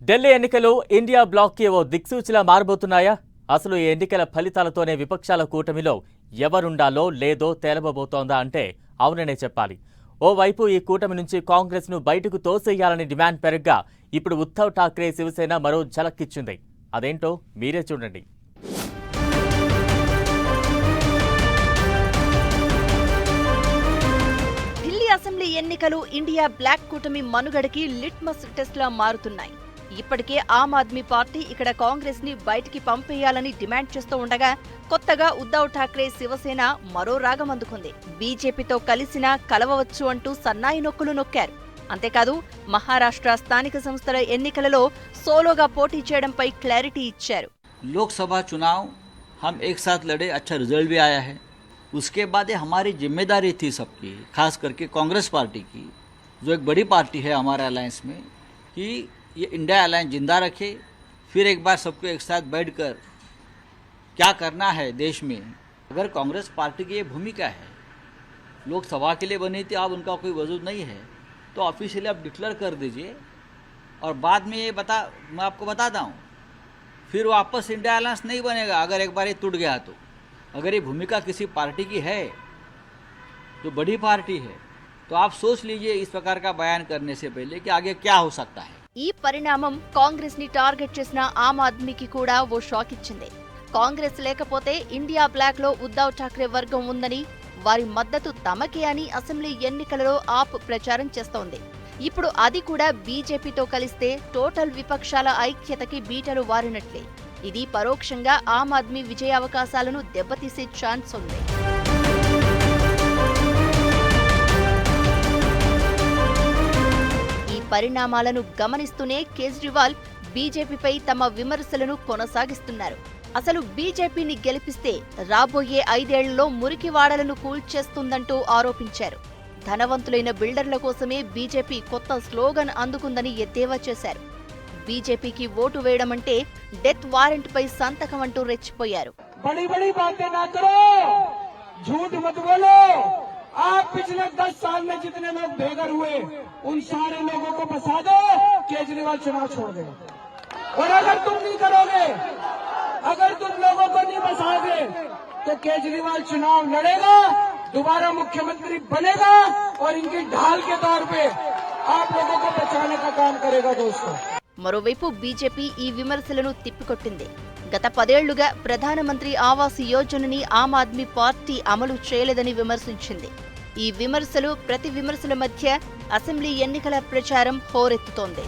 ఢిల్లీ ఎన్నికలు ఇండియా బ్లాక్కి ఓ దిక్సూచిలా మారబోతున్నాయా? అసలు ఈ ఎన్నికల ఫలితాలతోనే విపక్షాల కూటమిలో ఎవరుండాలో లేదో తేలబోతోందా అంటే అవుననే చెప్పాలి. ఓవైపు ఈ కూటమి నుంచి కాంగ్రెస్ను బయటకు తోసేయాలని డిమాండ్ పెరగ్గా ఇప్పుడు ఉద్ధవ్ ఠాక్రే శివసేన మరో ఝలక్కిచ్చింది. అదేంటో మీరే చూడండి. అసెంబ్లీ ఎన్నికలు ఇండియా బ్లాక్ కూటమి మనుగడకి లిట్మస్ టెస్ట్లా మారుతున్నాయి. ఇప్పటికే ఆమ్ ఆద్మీ పార్టీ ఇక్కడ కాంగ్రెస్ ని బయటికి పంపేయాలని డిమాండ్ చేస్తూ ఉండగా కొత్తగా ఉద్ధవ్ ఠాక్రే శివసేన మరో రాగం అందుకుంది. బీజేపీతో కలిసినా కలవవచ్చు అంటూ సన్నాయి నొక్కులు నొక్కారు. అంతేకాదు మహారాష్ట్ర స్థానిక సంస్థల ఎన్నికలలో సోలోగా పోటీ చేయడంపై క్లారిటీ ఇచ్చారు. लोकसभा चुनाव हम एक साथ लड़े, अच्छा रिजल्ट भी आया है. उसके बाद ये हमारी जिम्मेदारी थी सबकी, खास करके कांग्रेस पार्टी की, जो एक बड़ी पार्टी है हमारे अलायंस में, कि ये इंडिया अलायंस जिंदा रखे. फिर एक बार सबको एक साथ बैठकर क्या करना है देश में. अगर कांग्रेस पार्टी की ये भूमिका है, लोकसभा के लिए बनी थी, अब उनका कोई वजूद नहीं है, तो ऑफिशियली आप डिक्लेयर कर दीजिए. और बाद में ये मैं आपको बताता हूँ, फिर वापस इंडिया अलायंस नहीं बनेगा अगर एक बार ये टूट गया तो. अगर ये भूमिका किसी पार्टी की है जो बड़ी पार्टी है, तो आप सोच लीजिए इस प्रकार का बयान करने से पहले कि आगे क्या हो सकता है. ఈ పరిణామం కాంగ్రెస్ ని టార్గెట్ చేసిన ఆమ్ ఆద్మీకి కూడా ఓ షాక్ ఇచ్చింది. కాంగ్రెస్ లేకపోతే ఇండియా బ్లాక్ లో ఉద్ధవ్ ఠాక్రే వర్గం ఉందని, వారి మద్దతు తమకే అని అసెంబ్లీ ఎన్నికలలో ఆప్ ప్రచారం చేస్తోంది. ఇప్పుడు అది కూడా బీజేపీతో కలిస్తే టోటల్ విపక్షాల ఐక్యతకి బీటలు వారినట్లే. ఇది పరోక్షంగా ఆమ్ ఆద్మీ విజయావకాశాలను దెబ్బతీసే ఛాన్స్ ఉంది. ఈ పరిణామాలను గమనిస్తూనే కేజ్రీవాల్ బీజేపీపై తమ విమర్శలను కొనసాగిస్తున్నారు. అసలు బీజేపీని గెలిపిస్తే రాబోయే 5 ఏళ్లలో మురికివాడలను కూల్చేస్తుందంటూ ఆరోపించారు. ధనవంతులైన బిల్డర్ల కోసమే బీజేపీ కొత్త స్లోగన్ అందుకుందని ఎద్దేవా చేశారు. బీజేపీకి ఓటు వేయడం అంటే డెత్ వారెంట్ పై సంతకం అంటూ రెచ్చిపోయారు. बड़ी बड़ी बातें ना करो, झूठ मत बोलो. आप पिछले 10 साल में जितने लोग बेघर हुए उन सारे लोगों को बसा दो, केजरीवाल चुनाव छोड़ देगा. और अगर तुम नहीं करोगे, अगर तुम लोगों को नहीं बसाओगे, तो केजरीवाल चुनाव लड़ेगा, दोबारा मुख्यमंत्री बनेगा और इनकी ढाल के तौर पे आप लोगों को बचाने का काम करेगा. दोस्तों, మరోవైపు బీజేపీ ఈ విమర్శలను తిప్పికొట్టింది. గత 10 ఏళ్లుగా ప్రధానమంత్రి ఆవాస్ యోజనని ఆమ్ ఆద్మీ పార్టీ అమలు చేయలేదని విమర్శించింది. ఈ విమర్శలు ప్రతి విమర్శల మధ్య అసెంబ్లీ ఎన్నికల ప్రచారం హోరెత్తుతోంది.